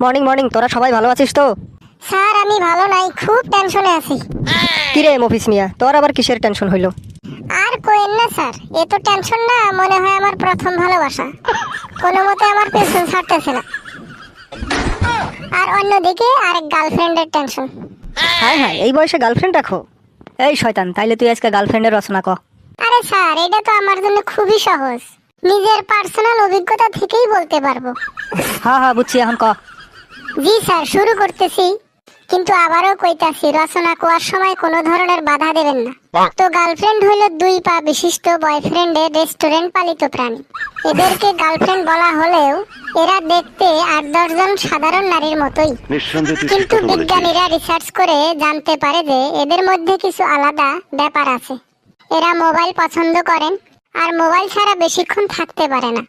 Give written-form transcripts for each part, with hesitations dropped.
Morning morning, তোরা সবাই ভালো আছিস তো? স্যার আমি ভালো নাই, খুব টেনশনে আছি। কিরে মফিস মিয়া, তোর আবার কিসের টেনশন হইলো? আর কোয়েন না স্যার, এ তো টেনশন না, মনে হয় আমার প্রথম ভালোবাসা কোনো মতে আমার পেছন ছাড়তেছে না। আর অন্যদিকে আরেক গার্লফ্রেন্ডের টেনশন। হায় হায়, এই বয়সে গার্লফ্রেন্ড রাখো? এই শয়তান, তাইলে তুই আজকে গার্লফ্রেন্ডের রচনা ক। আরে স্যার, এটা তো আমার জন্য খুবই সহজ, নিজের পার্সোনাল অভিজ্ঞতা থেকেই বলতে পারবো। হ্যাঁ হ্যাঁ বুঝছি, এখন ক। জি স্যার, শুরু করতেছি, কিন্তু আবারও কইতাছি, রচনা কোয়ার সময় কোনো ধরনের বাধা দেবেন না। তো গার্লফ্রেন্ড হলো 2 পা বিশিষ্ট বয়ফ্রেন্ডের রেস্টুরেন্ট পালিত প্রাণী। এদেরকে গার্লফ্রেন্ড বলা হলেও এরা দেখতে 8-10 জন সাধারণ নারীর মতোই, কিন্তু বিজ্ঞানীরা রিসার্চ করে জানতে পারে যে এদের মধ্যে কিছু আলাদা ব্যাপার আছে। এরা মোবাইল পছন্দ করেন, আর মোবাইল ছাড়া বেশিক্ষণ থাকতে পারে না।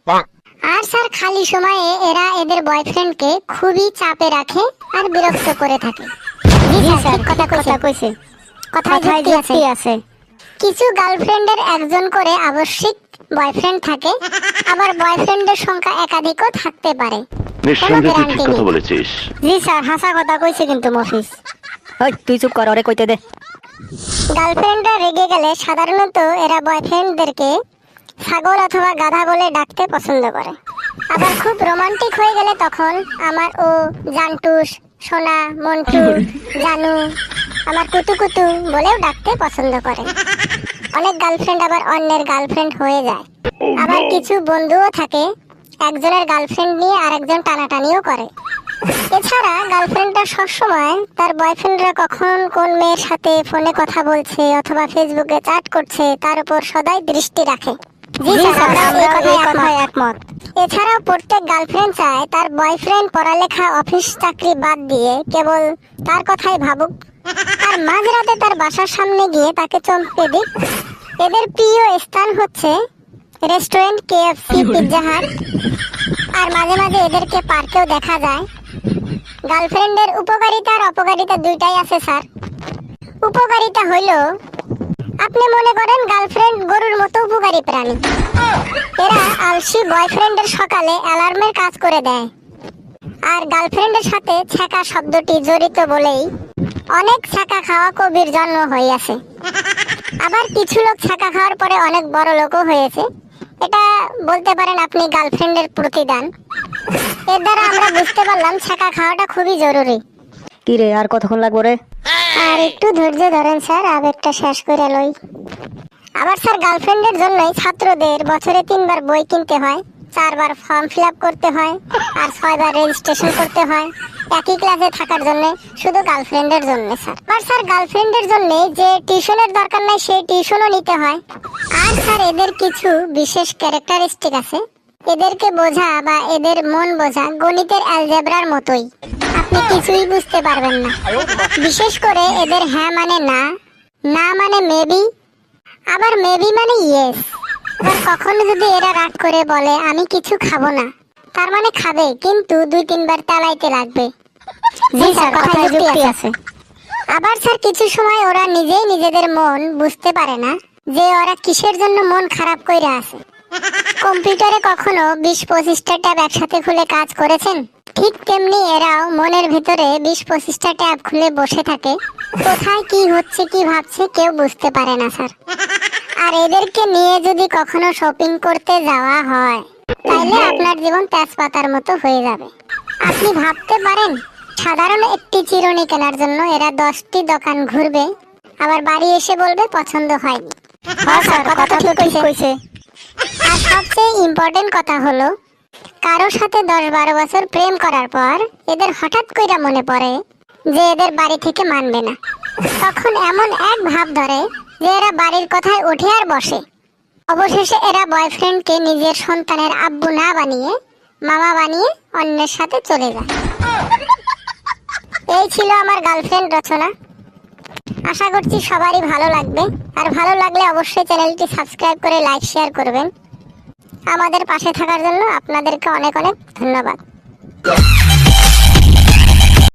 আর স্যার, খালি সময়ে এরা এদের বয়ফ্রেন্ডকে খুবই চাপে রাখে আর বিরক্ত করে থাকে। জি স্যার, কথা কইছে, কথায় যুক্তি আছে। কিছু গার্লফ্রেন্ডের একজন করে আবশ্যিক বয়ফ্রেন্ড থাকে, আবার বয়ফ্রেন্ডের সংখ্যা একাধিকও থাকতে পারে। নিঃসন্দেহে তুই ঠিক কথা বলেছিস। জি স্যার, হাসা কথা কইছে কিন্তু মফিজ। ওই তুই চুপ কর, ওরে কইতে দে। গার্লফ্রেন্ডরা রেগে গেলে সাধারণত এরা বয়ফ্রেন্ডদেরকে ছাগল অথবা গাধা বলে ডাকতে পছন্দ করে। আবার খুব রোমান্টিক হয়ে গেলে তখন আমার ও জানটুস, সোনা, মন্টু, জানু, আমার কুতু কুতু বলেও ডাকতে পছন্দ করে। অনেক গার্লফ্রেন্ড আবার অন্যের গার্লফ্রেন্ড হয়ে যায়। আবার কিছু বন্ধুও থাকে, একজনের গার্লফ্রেন্ড নিয়ে আরেকজন টানাটানিও করে। এছাড়া গার্লফ্রেন্ডরা সবসময় তার বয়ফ্রেন্ডরা কখন কোন মেয়ের সাথে ফোনে কথা বলছে অথবা ফেসবুকে চ্যাট করছে তার উপর সদাই দৃষ্টি রাখে। একমত। এছাড়াও প্রত্যেক গার্লফ্রেন্ড চায় তার বয়ফ্রেন্ড পড়ালেখা, অফিস চাকরি বাদ দিয়ে কেবল তার কথাই ভাবুক, আর মাঝরাতে তার বাসার সামনে গিয়ে তাকে চমকে দিক। এদের প্রিয় স্থান হচ্ছে রেস্টুরেন্ট, KFC, পিৎজা হাট, আর মাঝে মাঝে এদেরকে পার্কেও দেখা যায়। গার্লফ্রেন্ডের উপকারিতা আর অপকারিতা দুইটাই আছে স্যার। উপকারিতা হইল, আপনি মনে করেন গার্লফ্রেন্ড গরুর মতো উপকারী প্রাণী। এরা আলসি বয়ফ্রেন্ডের সকালে অ্যালার্মের কাজ করে দেয়। আর গার্লফ্রেন্ডের সাথে ছ্যাঁকা শব্দটি জড়িত বলেই অনেক ছ্যাঁকা খাওয়া কবির জন্ম হইয়াছে। আবার কিছু লোক ছ্যাঁকা খাওয়ার পরে অনেক বড় লোকও হয়েছে। এটা বলতে পারেন আপনি গার্লফ্রেন্ডের প্রতিদান। এর দ্বারা আমরা বুঝতে পারলাম ছ্যাঁকা খাওয়াটা খুবই জরুরি। কি রে, আর কতক্ষণ লাগবে রে? আর একটু ধৈর্য ধরেন স্যার, আবেগটা শেষ করে লই। আবার স্যার, গার্লফ্রেন্ডের জন্যই ছাত্রদের বছরে 3 বার বই কিনতে হয়, 4 বার ফর্ম ফিল আপ করতে হয়, আর 6 বার রেজিস্ট্রেশন করতে হয় একই ক্লাসে থাকার জন্য, শুধু গার্লফ্রেন্ডের জন্য স্যার। আর স্যার, গার্লফ্রেন্ডের জন্য যে টিউশনের দরকার নাই সেই টিউশনও নিতে হয়। আর স্যার, এদের কিছু বিশেষ ক্যারেক্টারিস্টিক আছে। এদেরকে বোঝা বা এদের মন বোঝা গণিতের অ্যালজেব্রার মতোই, আপনি কিছুই বুঝতে পারবেন না। বিশেষ করে এদের হ্যাঁ মানে না, না মানে মেবি, আবার মেবি মানে ইয়েস। আবার কখনো যদি এরা রাগ করে বলে আমি কিছু খাবো না, তার মানে খাবে, কিন্তু 2-3 বার চালাইতে লাগবে। জি স্যার, কথায় যুক্তি আছে। আবার স্যার, কিছু সময় ওরা নিজেই নিজেদের মন বুঝতে পারে না যে ওরা কিসের জন্য মন খারাপ কইরা আছে। কম্পিউটারে কখনো 20-25টা ট্যাব একসাথে খুলে কাজ করেছেন? ঠিক তেমনি এরাও মনের ভিতরে 20-25টা ট্যাব খুলে বসে থাকে। কোথায় কি হচ্ছে, কি ভাবছে কেউ বুঝতে পারে না স্যার। আর এদেরকে নিয়ে যদি কখনো শপিং করতে যাওয়া হয়, তাইলে আপনার জীবন তেজপাতার মতো হয়ে যাবে। আপনি ভাবতে পারেন সাধারণ একটি চিরুনি কেনার জন্য এরা 10টি দোকান ঘুরবে, আবার বাড়ি এসে বলবে পছন্দ হয়নি। হ্যাঁ স্যার, কথা ঠিক কইছে। আর সবচেয়ে ইম্পর্টেন্ট কথা হলো, কারোর সাথে 10-12 বছর প্রেম করার পর এদের হঠাৎ কইরা মনে পড়ে যে এদের বাড়ি থেকে মানবে না। তখন এমন এক ভাব ধরে যে এরা বাড়ির কথায় উঠে আর বসে। অবশেষে এরা বয়ফ্রেন্ডকে নিজের সন্তানের আব্বু না বানিয়ে মামা বানিয়ে অন্যের সাথে চলে যায়। এই ছিল আমার গার্লফ্রেন্ড রচনা। আশা করছি সবারই ভালো লাগবে। আর ভালো লাগলে অবশ্যই চ্যানেলটি সাবস্ক্রাইব করে লাইক শেয়ার করবেন। আমাদের পাশে থাকার জন্য আপনাদেরকে অনেক অনেক ধন্যবাদ।